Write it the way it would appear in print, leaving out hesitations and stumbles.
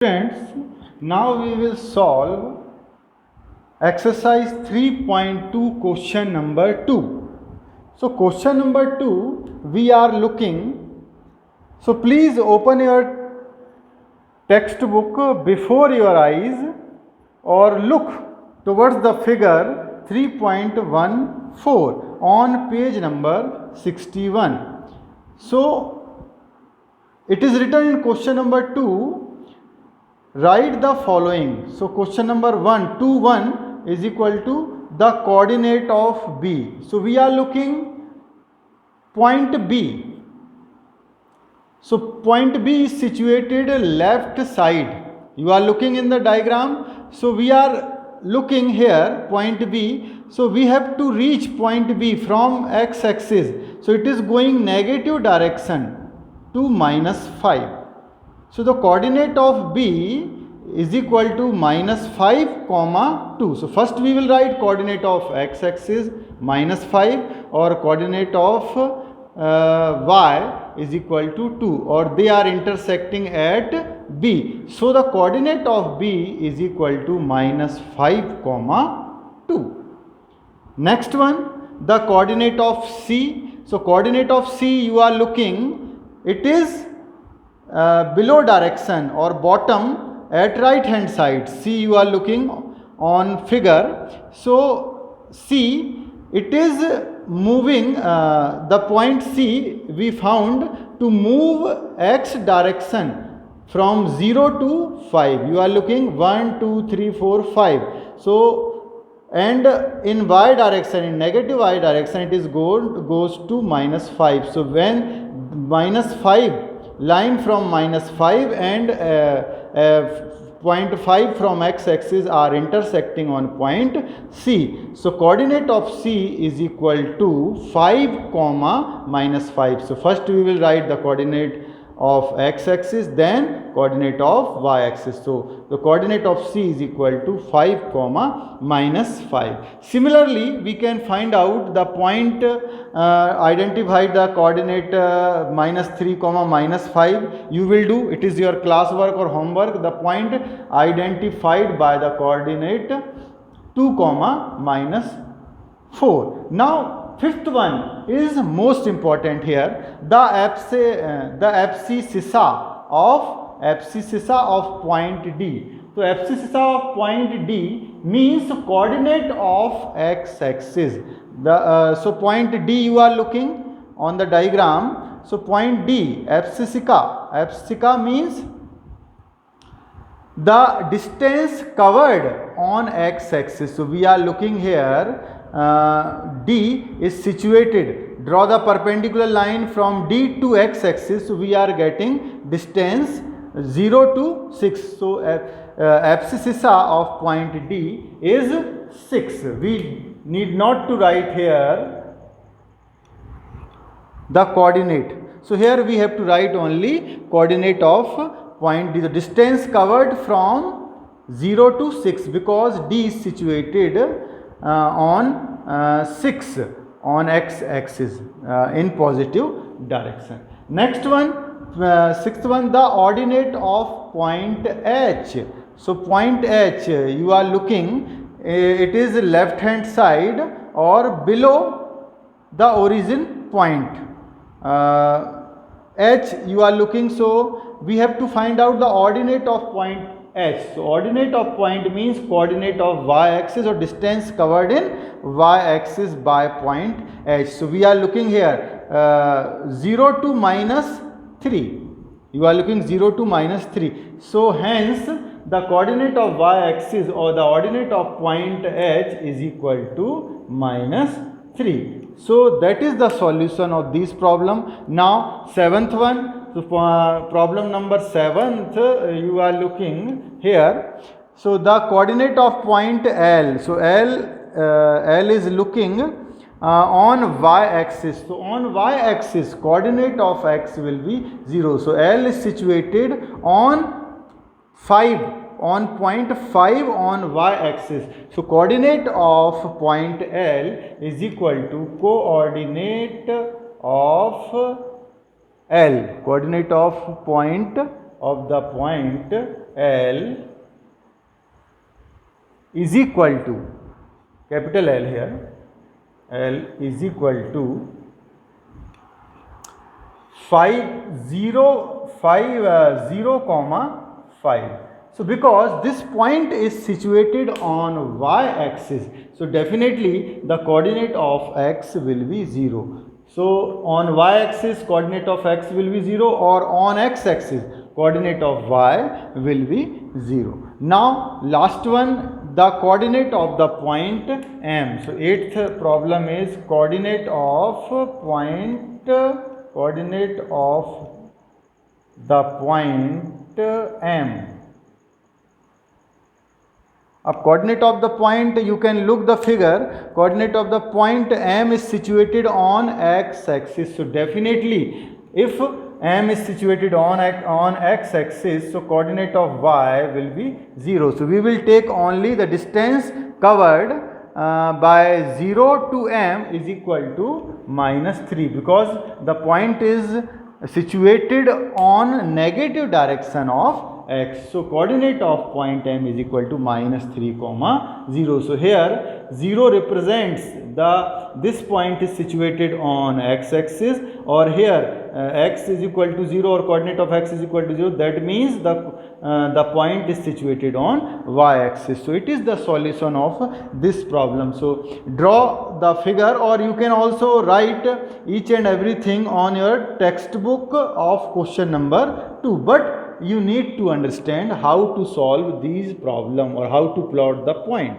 Friends, now we will solve exercise 3.2 question number 2. So question number 2 we are looking. So please open your textbook before your eyes or look towards the figure 3.14 on page number 61. So it is written in question number 2. Write the following. So question number 1, 2, 1 is equal to the coordinate of B. So we are looking point B. So point B is situated left side. You are looking in the diagram. So we are looking here point B. So we have to reach point B from x-axis. So it is going negative direction to -5. So the coordinate of B is equal to -5, 2. So first we will write coordinate of x-axis -5 or coordinate of y is equal to 2, or they are intersecting at B. So the coordinate of B is equal to -5, 2. Next one, the coordinate of C. So coordinate of C you are looking, it is below direction or bottom at right hand side. C you are looking on figure. So C, it is moving, the point C we found to move x direction from 0 to 5. You are looking 1, 2, 3, 4, 5. So and in y direction, in negative y direction, it is goes to -5. So when -5 line from -5 and 0.5 from x-axis are intersecting on point C. So coordinate of C is equal to 5, -5. So first we will write the coordinate of x-axis, then coordinate of y-axis. So the coordinate of C is equal to 5, -5. Similarly, we can find out the point identified the coordinate -3, -5. You will do, it is your classwork or homework, the point identified by the coordinate 2, -4. Now fifth one is most important here, the abscissa of point D. So abscissa of point D means coordinate of x-axis. So point D you are looking on the diagram. So point D, abscissa means the distance covered on x-axis. So we are looking here, D is situated, draw the perpendicular line from D to x-axis. So we are getting distance 0 to 6. So abscissa of point D is 6. We need not to write here the coordinate. So here we have to write only coordinate of point D, the distance covered from 0 to 6, because D is situated on 6 on x-axis in positive direction. Next one, sixth one, the ordinate of point H. So point H you are looking, it is left hand side or below the origin point. H you are looking, so we have to find out the ordinate of point H. So ordinate of point means coordinate of y-axis or distance covered in y-axis by point H. So we are looking here 0 to -3. You are looking 0 to -3. So hence the coordinate of y-axis or the ordinate of point H is equal to -3. So that is the solution of this problem. Now seventh one. So problem number 7th you are looking here. So the coordinate of point L. So L is looking on y-axis. So on y-axis coordinate of x will be 0. So L is situated on 5, on point 5 on y-axis. So coordinate of point L is equal to coordinate of L, coordinate of point of the point L is equal to, capital L here, L is equal to 0, 5. So because this point is situated on y-axis, so definitely the coordinate of x will be 0. So on y-axis coordinate of x will be 0, or on x-axis coordinate of y will be 0. Now last one, the coordinate of the point M. So 8th problem is coordinate of the point M. अब coordinate of the point, you can look the figure, coordinate of the point M is situated on x-axis. So definitely if M is situated on x-axis, so coordinate of y will be 0. So we will take only the distance covered by 0 to M is equal to -3, because the point is situated on negative direction of x. So coordinate of point M is equal to -3, 0. So here 0 represents this point is situated on x-axis, or here x is equal to 0 or coordinate of x is equal to 0. That means the point is situated on y-axis. So it is the solution of this problem. So draw the figure, or you can also write each and everything on your textbook of question number 2. But you need to understand how to solve these problem or how to plot the point.